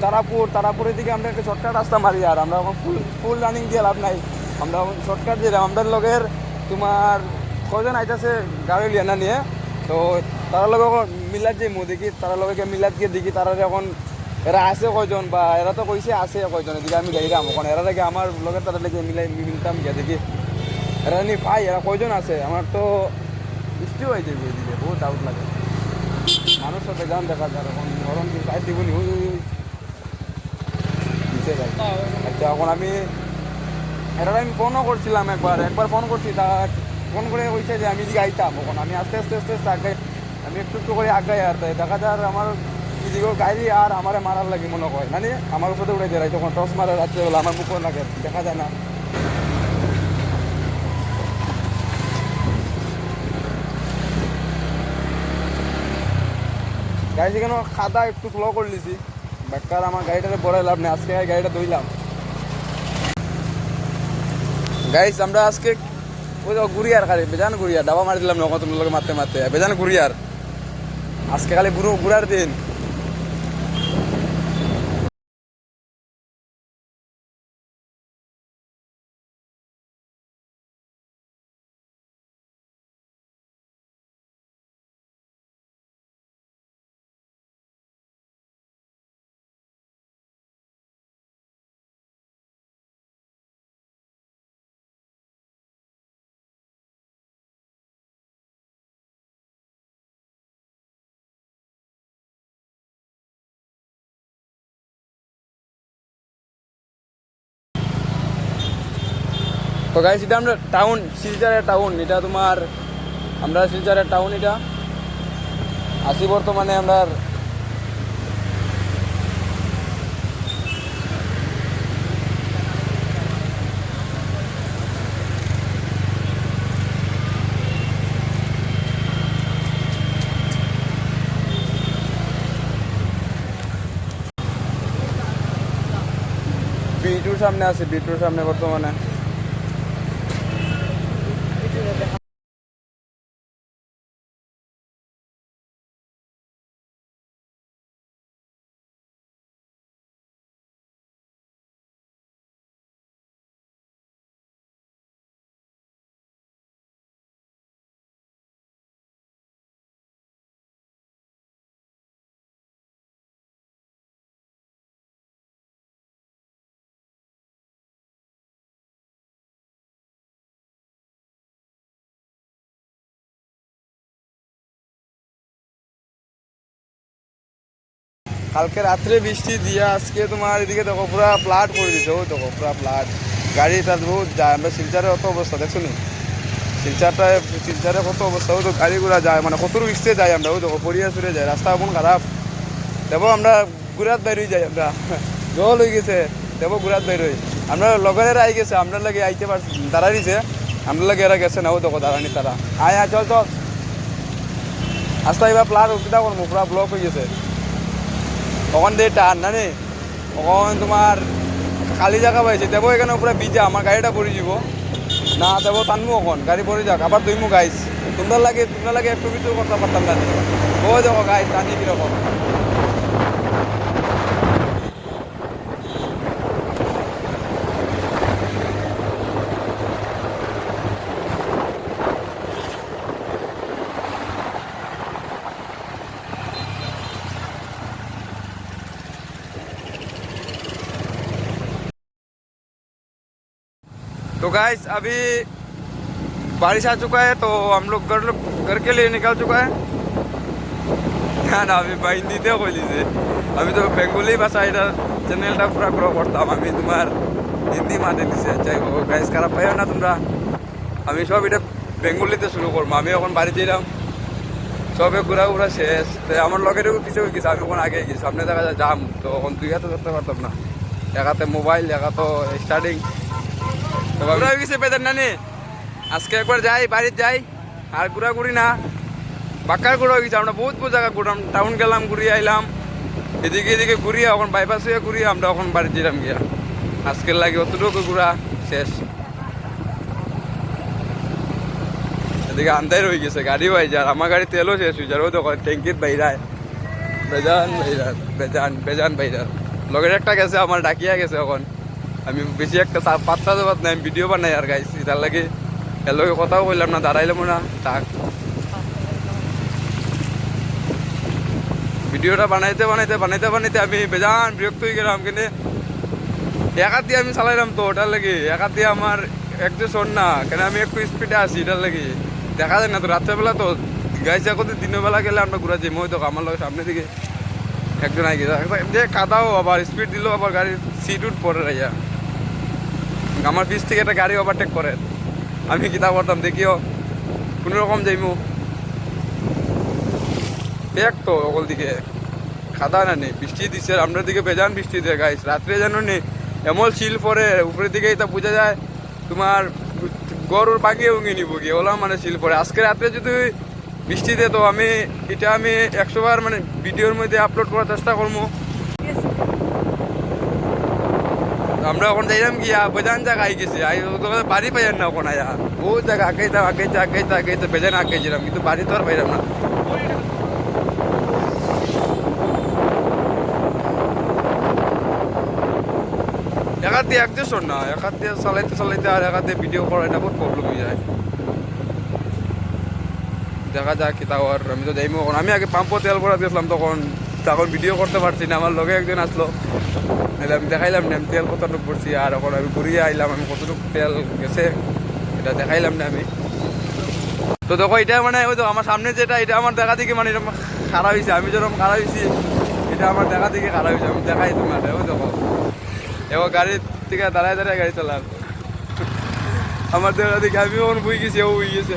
তারাপুরের দিকে আমরা একটা শর্টকাট রাস্তা মারি, আর আমরা এখন ফুল ফুল রানিং দিয়ে লাভ নাই। আমরা শর্টকাট দিয়ে আমাদের লগের তোমার কজন আইতাছে গাড়ি লিয়ে না নিয়ে, তো তারা লগে মিলাদ যে দেখি, তারা লগে মিলাদ গিয়ে দেখি তারা এখন এরা আছে কয়জন, বা এরা তো কইছে আছে কয়জন, এদিকে আমি গাড়ি রাম ওখানে এরা দেখে আমার লগের তারা লেগে মিলতাম গিয়ে দেখি এরা নি পাই এরা কয়জন আছে। আমার তো বৃষ্টিও হয়ে যাবে এদিকে, বহুত ডাউট লাগে। মানুষ সাথে গান দেখা যায় এখন গরম দিন পাই দিব নি দিছে ভাই। আচ্ছা এখন আমি এরা আমি ফোনও করছিলাম, একবার ফোন করছি, তা ফোন করে কইছে যে আমি এদিকে আইতাম। এখন আমি আস্তে আস্তে আস্তে আস্তে আগে আমি একটু একটু করে আগাই, আর তাই দেখা যায় আর আমার এদিকেও গাড়ি আর আমারে মারার লাগে মনে হয়, মানে আমার উপরে উড়ে যায় তখন টস মারে রাত্রেবেলা, আমার মুখও লাগে দেখা যায় না। গাড়ি সেখানে খাদা একটু স্লো করে লিছি, বেকার আমার গাড়িটারে বড় লাভ নেই। আজকে গাড়িটা ধুইলাম। গাইস আমরা আজকে ওই গুড়িয়ার খালি বেজান গুড়িয়ার ডাবা মারি দিলাম নকল তোমার লোক মারতে মারতে বেজান গুড়িয়ার। আজকে খালি ঘুরার দিন। তো গাইস এটা আমরা টাউন, শিলচরের টাউন, এটা তোমার আমরা শিলচরের টাউন এটা আসি বর্তমানে আমরা। বিটুর সামনে আছে, বিটুর সামনে বর্তমানে। কালকে রাত্রে বৃষ্টি দিয়ে আজকে তোমার এদিকে দেখো পুরা ফ্লাড করে দিচ্ছে, ওই দেখো পুরা ফ্লাড। গাড়ি তার বহুত যায়, আমরা শিলচারের অত অবস্থা দেখছো নি, শিলচারে কত অবস্থা, ওই তো গাড়ি ঘোড়া যায় মানে কত রিক্সে যাই আমরা, ওই দেখো পড়িয়া চড়ে যায়, রাস্তা এমন খারাপ। দেবো আমরা ঘুরাত বাইর হয়ে যাই, আমরা জল হয়ে গেছে দেবো ঘুরাত বাইর হই। আমরা লগেরা আই গেছে, আমরা লাগে আইতে পারছি দাঁড়াইছে, আমরা লাগে এরা গেছে না, ও দেখো দাঁড়ানি তারা আয় চল চল রাস্তা এবার প্লাট উঠা করবো, পুরা ব্লক হয়ে গেছে। তখন দিয়ে টান না নে, তখন তোমার খালি জায়গা পাইছে দেবো, এখানে পুরো ভিজা, আমার গাড়িটা পড়ে যাব না, দেবো টানবো এখন গাড়ি পড়ে যাক, আবার দুইমু গাইস তোমরা লাগে একটু ভিতর করতে পারতাম না, ও দেখো গাইস টানি কিরকম। तो गाइस अभी बारिश आ चुका है, तो हम लोग घर के लिए निकल चुका है ना ना। अभी हिंदी थे कोई से, अभी तो बेंगली भाषा এটা চ্যানেলটা পুরো গ্রো করতাম আমি তোমার হিন্দি মাঝে নিছে। চাই গাইস খারাপ পাইও না তোমরা, আমি সব এটা বেঙ্গলিতে শুরু করবো। আমি এখন বাড়িতে এলাম, সবে ঘোরা শেষ, তো আমার লগের পিছিয়ে গেছে, আমি ওখানে আগে গেছি, সামনে দেখা যায় জাম, তো এখন দুই হাতে ধরতে পারতাম না, একাতে মোবাইল একা তো স্টার্টিং হয়ে গেছে বেদার নানি। আজকে একবার যাই বাড়িতে যাই, আর ঘোরাঘুরি না বাক্কার ঘোরা হয়ে গেছে। আমরা বহুত জায়গা ঘুরলাম, টাউন গেলাম, ঘুরিয়ে আইলাম, এদিকে ঘুরিয়ে এখন বাইপাস হয়ে ঘুরিয়ে আমরা এখন বাড়ি যেলাম গিয়া। আজকের লাগে অতটুকু ঘোরা শেষ। এদিকে আন্দাই রয়ে গেছে, গাড়ি হয়ে যায়, আমার গাড়ি তেলও শেষ হয়ে যায়, ও তো ট্যাঙ্কির বাইরায় বেজান বাইরার বেজান বাইরার। লগের একটা গেছে আমার ডাকিয়া গেছে এখন আমি বেশি একটা পাত্তা দেবার নাই ভিডিও বানাই আর গাইছি তার লাগে এর লগে কথাও বললাম না দাঁড়াইলাম না থাক ভিডিওটা বানাইতে বানাইতে বানাইতে বানাইতে আমি বেজান বিরক্ত হয়ে গেলাম কিন্তু একাত দিয়ে আমি চালাইলাম তো ওটার লাগে একাত দিয়ে আমার একটু শোন না কেন আমি একটু স্পিডে আসি এটার লাগে দেখা যায় না তো রাত্রেবেলা তো গাইছে এখন দিনের বেলা গেলে আমরা ঘুরা যাই মই তো আমার লোক সামনে দিকে একজন আগে যে কাদাও আবার স্পিড দিলেও আবার গাড়ির সিট উঠ পরে রাইয়া আমার পিছ থেকে একটা গাড়ি ওভারটেক করে আমি কিতা করতাম দেখিও কোনো রকম যাইমু এক তো ওকল দিকে খাদা না নেই বৃষ্টি দিচ্ছে আপনার দিকে বেজান বৃষ্টি দেয় গাইস রাত্রে জানো নি এমন শিল পরে উপরের দিকে এটা বোঝা যায় তোমার গরুর পাখিয়ে উঙে নিব গিয়ে ওলা মানে শিল পরে আজকে রাত্রে যদি বৃষ্টি দেয় তো আমি এটা আমি 100 বার মানে ভিডিওর মধ্যে আপলোড করার চেষ্টা করবো আমরা এখন যাইলাম গিয়া বেজান জায়গা গেছি বাড়ি পাইলাম না ওখানে আয়া বহুত জায়গা আঁকাইতে বেজান আঁকাইছিলাম কিন্তু বাড়ি তো আর পাইলাম না একাত দিয়ে এক দেশ না একাত দিয়ে চালাইতে চালাইতে আর একাত দিয়ে ভিডিও করা এটা বহুত প্রবলেম হয়ে যায় দেখা যাক কি তাও আর আমি তো যাইমো এখন আমি আগে পাম্পও তেল ভরা দিয়েছিলাম তখন ভিডিও করতে পারছি না আমার লগে একজন আসলো নাহলে আমি দেখাইলাম না আমি তেল কতটুকু পড়ছি আর এখন আমি ঘুরিয়ে আইলাম আমি কতটুকু তেল গেছে এটা দেখাইলাম না আমি তো দেখো এটা মানে ওই তো আমার সামনে যেটা এটা আমার দেখা দিকে মানে এরকম খারাপ হয়েছে আমি যেরকম খারাপ হয়েছি এটা আমার দেখা দিকে খারাপ হয়েছে আমি দেখাই তোমার ওই দেখো এবার গাড়ির থেকে দাঁড়ায় দাঁড়ায় গাড়ি চালাম আমার দেখা দিকে আমিও বই গেছি ও বই গেছে